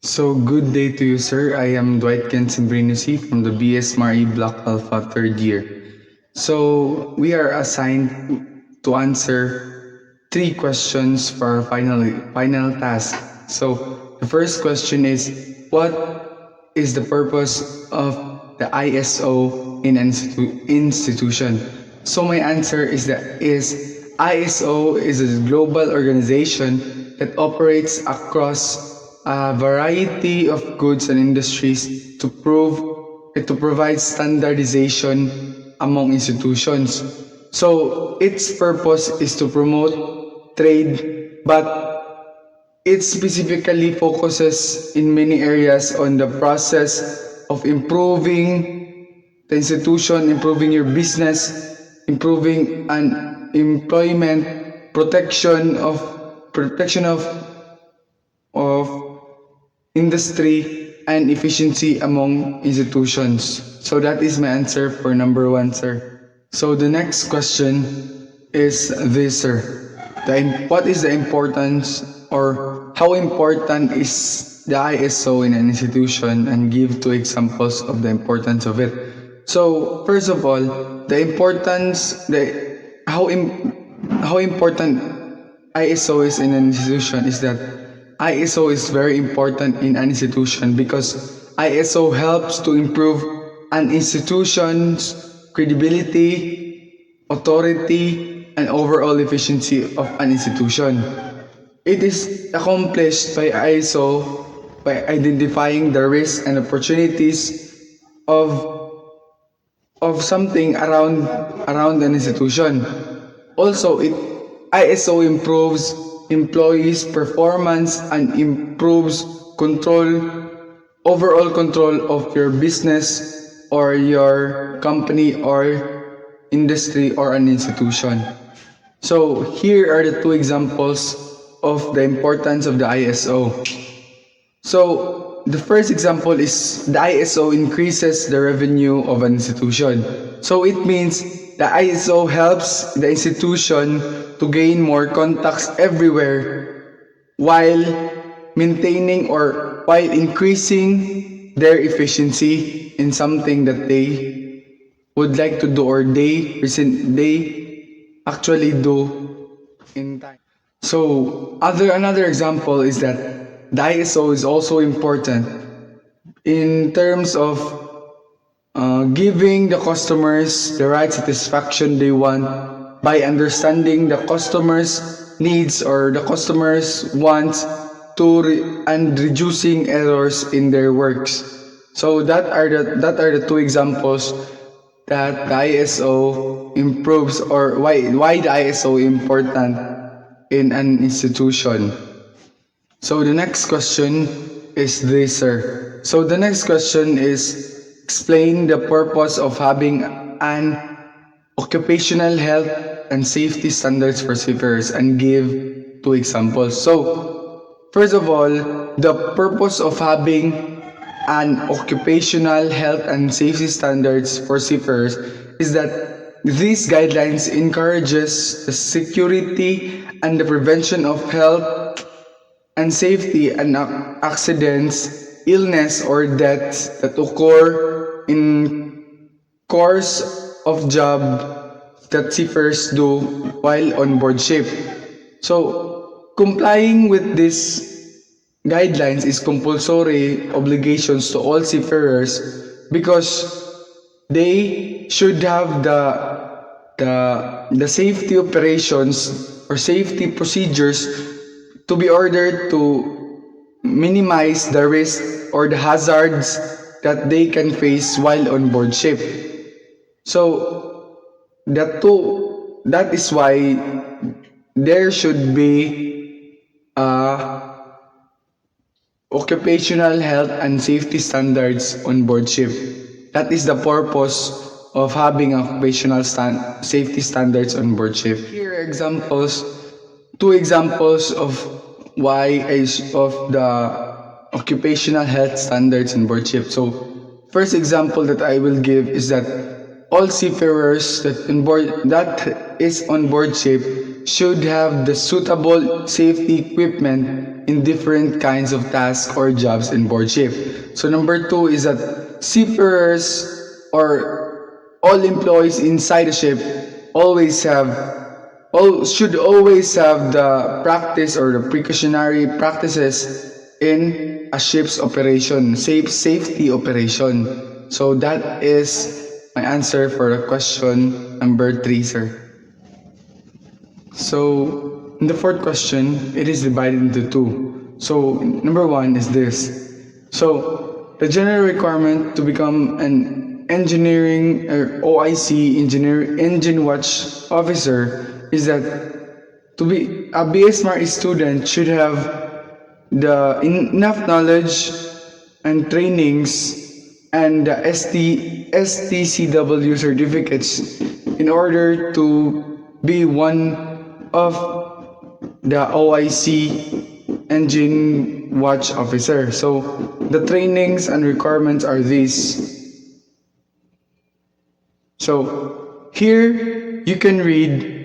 So good day to you, sir. I am Dwight Kenson Brinusi from the BS Mari Block Alpha third year. So we are assigned to answer three questions for our final task. So the first question is, what is the purpose of the ISO in an institution? So my answer is ISO is a global organization that operates across a variety of goods and industries to provide standardization among institutions. So its purpose is to promote trade, but it specifically focuses in many areas on the process of improving the institution, improving your business, improving an employment, protection of industry and efficiency among institutions. So that is my answer for number one, sir. So the next question is this, sir. What is the importance or how important is the ISO in an institution, and give two examples of the importance of it. So first of all, the importance the how important ISO is in an institution is that ISO is very important in an institution because ISO helps to improve an institution's credibility, authority, and overall efficiency of an institution. It is accomplished by ISO by identifying the risks and opportunities of something around an institution. Also, ISO improves employees' performance and improves overall control of your business or your company or industry or an institution. So here are the two examples of the importance of the ISO. So the first example is the ISO increases the revenue of an institution. So it means the ISO helps the institution to gain more contacts everywhere while maintaining or while increasing their efficiency in something that they would like to do or they actually do in time. So another example is that the ISO is also important in terms of giving the customers the right satisfaction they want by understanding the customers' needs or the customers' wants and reducing errors in their works. So that are the two examples that the ISO improves, or why the ISO important in an institution. So the next question is this, sir. So the next question is, explain the purpose of having an occupational health and safety standards for seafarers and give two examples. So first of all, the purpose of having an occupational health and safety standards for seafarers is that these guidelines encourages the security and the prevention of health and safety and accidents, illness, or deaths that occur in course of job that seafarers do while on board ship. So, complying with these guidelines is compulsory obligations to all seafarers because they should have the safety operations or safety procedures to be ordered to minimize the risk or the hazards that they can face while on board ship. So that is why there should be occupational health and safety standards on board ship. That is the purpose of having occupational safety standards on board ship. Here are two examples of of the occupational health standards on board ship. So, first example that I will give is that all seafarers that is on board ship should have the suitable safety equipment in different kinds of tasks or jobs in board shift. So number two is that seafarers or all employees inside the ship always have all should always have the practice or the precautionary practices in a ship's operation, safety operation. So that is my answer for the question number 3, sir. So in the fourth question, it is divided into two. So number one is this. So the general requirement to become an engineering or OIC engineer engine watch officer is that to be a BSMAR student should have the enough knowledge and trainings and the STCW certificates in order to be one of the OIC engine watch officer. So the trainings and requirements are these. So here you can read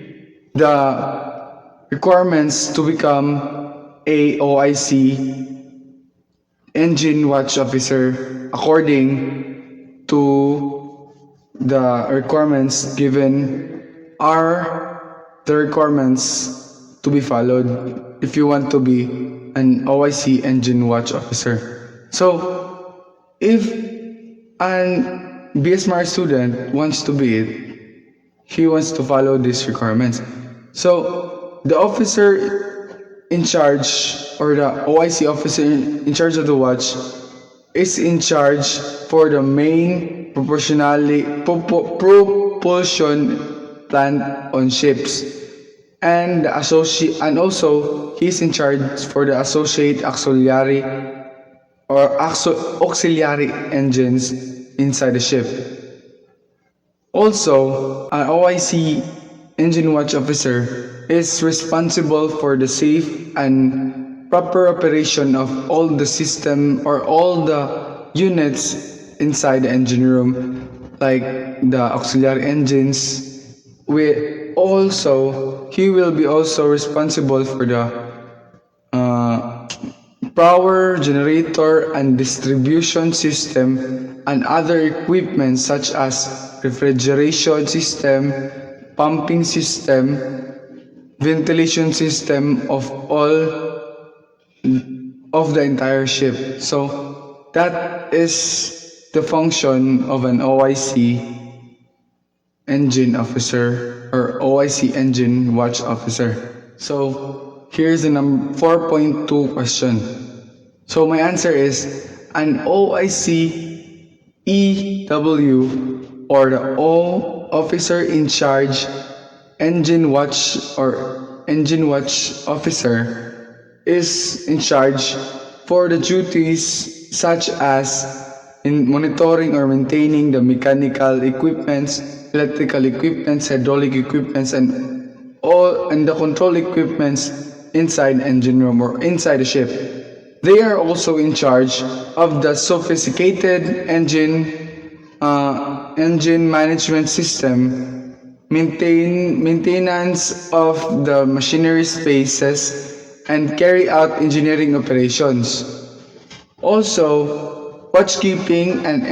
the requirements to become a OIC engine watch officer according to the requirements given are the requirements to be followed if you want to be an OIC engine watch officer. So if an BSMAR student wants to be it, he wants to follow these requirements. So the officer in charge or the OIC officer in charge of the watch is in charge for the main propulsion plant on ships, and also he's in charge for the associate auxiliary or auxiliary engines inside the ship. Also, an OIC engine watch officer is responsible for the safe and proper operation of all the system or all the units inside the engine room, like the auxiliary engines. He will be also responsible for the power generator and distribution system and other equipment such as refrigeration system, pumping system, ventilation system of all of the entire ship. So that is the function of an OIC engine officer or OIC engine watch officer. So here's the 4.2 question. So my answer is an OIC EW or the O officer in charge engine watch or engine watch officer is in charge for the duties such as in monitoring or maintaining the mechanical equipments, electrical equipments, hydraulic equipments, and the control equipments inside engine room or inside the ship. They are also in charge of the sophisticated engine management system, maintenance of the machinery spaces, and carry out engineering operations. Also, watchkeeping and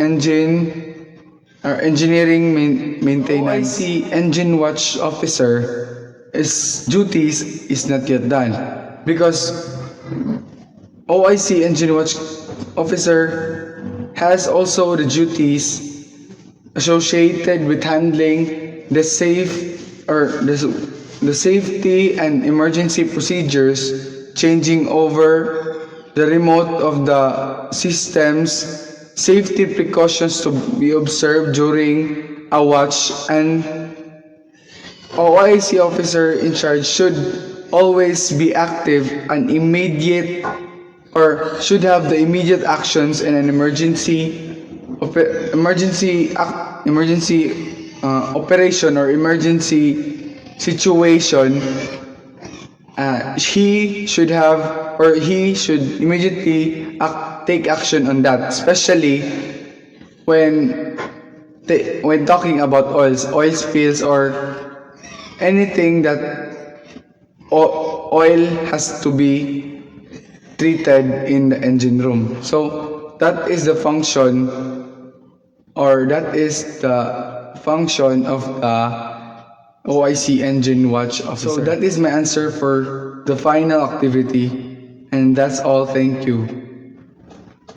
engineering maintenance. OIC engine watch officer duties is not yet done because OIC engine watch officer has also the duties associated with handling the safety and emergency procedures, changing over the remote of the systems, safety precautions to be observed during a watch, and OIC officer in charge should always be active and immediate or should have the immediate actions in an emergency operation or emergency situation. He should immediately take action on that, especially when talking about oil spills or anything that oil has to be treated in the engine room. So that is the function, or that is the function of the OIC engine watch officer. So that is my answer for the final activity, and that's all. Thank you.